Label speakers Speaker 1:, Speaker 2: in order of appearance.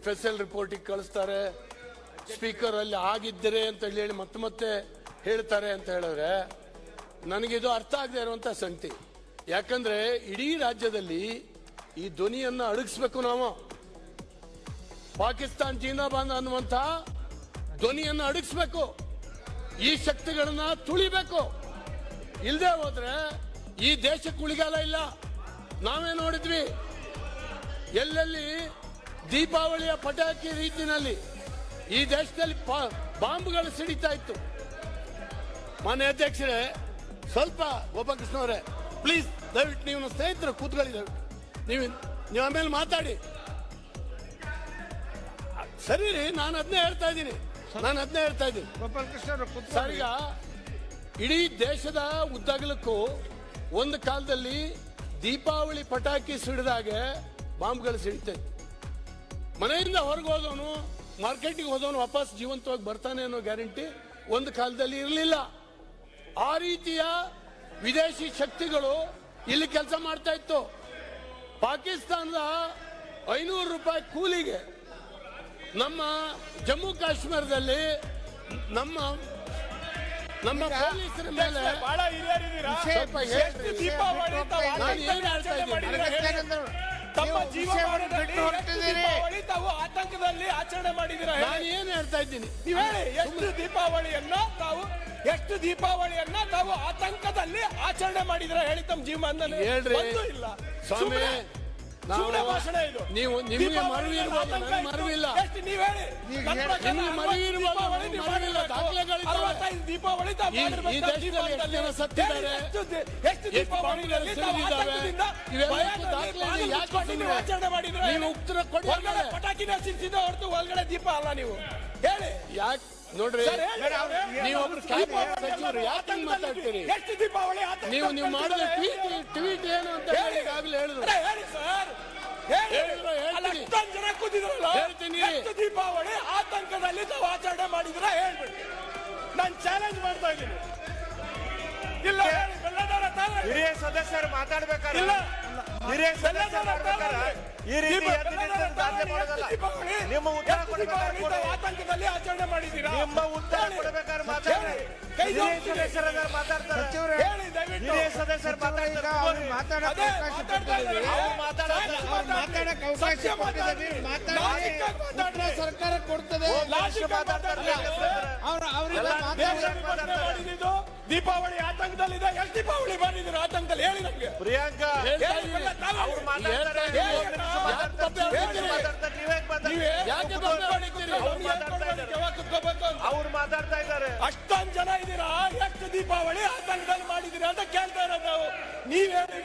Speaker 1: FSL ರಿಪೋರ್ಟಿಗೆ ಕಳಿಸ್ತಾರೆ, speaker ಅಲ್ಲಿ ಆಗಿದ್ದರೆ ಅಂತ ಹೇಳಿ ಮತ್ತೆ ಹೇಳ್ತಾರೆ ಅಂತ ಹೇಳಿದ್ರೆ ನನಗಿದು ಅರ್ಥ ಆಗದೆ ಇರುವಂತ ಸಂಗತಿ. ಯಾಕಂದ್ರೆ ಇಡೀ ರಾಜ್ಯದಲ್ಲಿ ಈ ಧ್ವನಿಯನ್ನ ಅಡಗಿಸ್ಬೇಕು. ನಾವು ಪಾಕಿಸ್ತಾನ್ ಜಿಂದಾಬಾದ್ ಅನ್ನುವಂತ ಧ್ವನಿಯನ್ನ ಅಡಗಿಸ್ಬೇಕು. ಈ ಶಕ್ತಿಗಳನ್ನ ತುಳಿಬೇಕು. ಇಲ್ಲದೆ ಹೋದ್ರೆ ಈ ದೇಶಕ್ಕೆ ಉಳಿಗಾಲ ಇಲ್ಲ. ನಾವೇ ನೋಡಿದ್ವಿ ಎಲ್ಲೆಲ್ಲಿ ದೀಪಾವಳಿಯ ಪಟಾಕಿ ರೀತಿಯಲ್ಲಿ ಈ ದೇಶದಲ್ಲಿ ಬಾಂಬ್ಗಳು ಸಿಡಿತಾ ಇತ್ತು. ಮಾನ್ಯ ಅಧ್ಯಕ್ಷರೇ, ಸ್ವಲ್ಪ ಗೋಪಾಲಕೃಷ್ಣ ಅವರೇ ಪ್ಲೀಸ್ ದಯವಿಟ್ಟು ನೀವು ಸ್ನೇಹಿತರು ಕೂತ್ಕೊಳ್ಳಿ. ನೀವು ಆಮೇಲೆ ಮಾತಾಡಿ. ಸರಿ ರೀ, ನಾನು ಅದನ್ನೇ ಹೇಳ್ತಾ ಇದ್ದೀನಿ. ಸರ್, ಈಗ ಇಡೀ ದೇಶದ ಉದ್ದಗಲಕ್ಕೂ ಒಂದು ಕಾಲದಲ್ಲಿ ದೀಪಾವಳಿ ಪಟಾಕಿ ಸಿಡಿದಾಗೆ ಬಾಂಬ್ಗಳು ಸಿಡಿತಾ ಇತ್ತು. ಮನೆಯಿಂದ ಹೊರಗೆ ಹೋದವನು, ಮಾರ್ಕೆಟಿಗೆ ಹೋದವನು ವಾಪಸ್ ಜೀವಂತವಾಗಿ ಬರ್ತಾನೆ ಅನ್ನೋ ಗ್ಯಾರಂಟಿ ಒಂದು ಕಾಲದಲ್ಲಿ ಇರಲಿಲ್ಲ. ಆ ರೀತಿಯ ವಿದೇಶಿ ಶಕ್ತಿಗಳು ಇಲ್ಲಿ ಕೆಲಸ ಮಾಡ್ತಾ ಇತ್ತು. ಪಾಕಿಸ್ತಾನದ 500 ರೂಪಾಯಿ ಕೂಲಿಗೆ ನಮ್ಮ ಜಮ್ಮು ಕಾಶ್ಮೀರದಲ್ಲಿ ನಮ್ಮ ಪೊಲೀಸರ ಮೇಲೆ
Speaker 2: ತಮ್ಮ ಜೀವಮಾನದಲ್ಲಿ ತಾವು ಆತಂಕದಲ್ಲಿ ಆಚರಣೆ ಮಾಡಿದಿರ.
Speaker 1: ನಾನು ಏನು ಹೇಳ್ತಾ ಇದ್ದೀನಿ
Speaker 2: ನೀವು ಹೇಳಿ, ಎಷ್ಟು ದೀಪಾವಳಿಯನ್ನ ತಾವು ಆತಂಕದಲ್ಲಿ ಆಚರಣೆ ಮಾಡಿದಿರ ಹೇಳಿ. ತಮ್ಮ ಜೀವಮಾನದಲ್ಲಿ ಇಲ್ಲ ಸ್ವಾಮಿ, ಭಾಷಣ ಇದು.
Speaker 1: ನೀವು ನಿಮಗೆ ಮರವಿಲ್ಲ.
Speaker 2: ನೀವು ಹೇಳಿ, ದೀಪಾವಳಿ ಆಚರಣೆ ಮಾಡಿದ್ರೆ
Speaker 1: ಉತ್ತರ ಕೊಡಿ.
Speaker 2: ಪಟಾಕಿನ ಸಿಡಿಸಿದ ಹೊರತು ಒಳಗಡೆ ದೀಪ ಅಲ್ಲ. ನೀವು ಹೇಳಿ
Speaker 1: ಯಾಕೆ ನೋಡ್ರಿ, ನೀವೊಬ್ರು ಸಚಿವರು ಯಾಕೆ ಮಾತಾಡ್ತೀರಿ?
Speaker 2: ಎಷ್ಟು ದೀಪಾವಳಿ
Speaker 1: ನೀವು ಮಾಡಿದ ಟ್ವೀಟ್ ಏನು ಅಂತ ಈಗಾಗಲೇ ಹೇಳಿದ್ರು.
Speaker 2: ಅಷ್ಟೊಂದು ಜನ ಕೂತಿದ್ರಲ್ಲ, ಎಷ್ಟು ದೀಪಾವಳಿ ಆತಂಕದಲ್ಲಿ ತಾವು ಆಚರಣೆ ಮಾಡಿದ್ರ ಹೇಳ್ಬಿಡಿ. ನಾನು ಚಾಲೆಂಜ್ ಮಾಡ್ತಾ ಇದ್ದೀನಿ. ಇಲ್ಲ,
Speaker 3: ಹಿರಿಯ ಸದಸ್ಯರು ಮಾತಾಡ್ಬೇಕಾದ್ರೆ ಈ ರೀತಿ ನಿಮ್ಮ ಉತ್ತರ ಕೊಡಬೇಕಾದ್ರೆ
Speaker 2: ಆತಂಕದಲ್ಲಿ ಆಚರಣೆ ಮಾಡಿದ್ದೀರಾ?
Speaker 3: ನಿಮ್ಮ ಉತ್ತರ ಕೊಡಬೇಕಾದ್ರೆ ಮಾತಾಡಿ. ಹಿರಿಯ ಸದಸ್ಯರು ಮಾತಾಡ್ತಾರೆ. ಹಿರಿಯ ಸದಸ್ಯರು
Speaker 2: ಸರ್ಕಾರ ಕೊಡ್ತದೆ. ದೀಪಾವಳಿ ಆತಂಕದಲ್ಲಿದೆ. ಎಷ್ಟು ದೀಪಾವಳಿ ಮಾಡಿದ್ರು ಆತಂಕದಲ್ಲಿ ಹೇಳಿ ನಮ್ಗೆ.
Speaker 3: ಪ್ರಿಯಾಂಕಾ ಅವ್ರು ಮಾತಾಡ್ತಾರೆ. ಅವ್ರು ಮಾತಾಡ್ತಾ ಇದ್ದಾರೆ.
Speaker 2: ಅಷ್ಟೊಂದು ಜನ ಇದ್ದೀರಾ, ಎಷ್ಟು ದೀಪಾವಳಿ ಆತಂಕದಲ್ಲಿ ಮಾಡಿದಿರಿ ಅಂತ ಕೇಳ್ತಾ ಇರೋದು ನಾವು. ನೀವ್ ಹೇಳಿ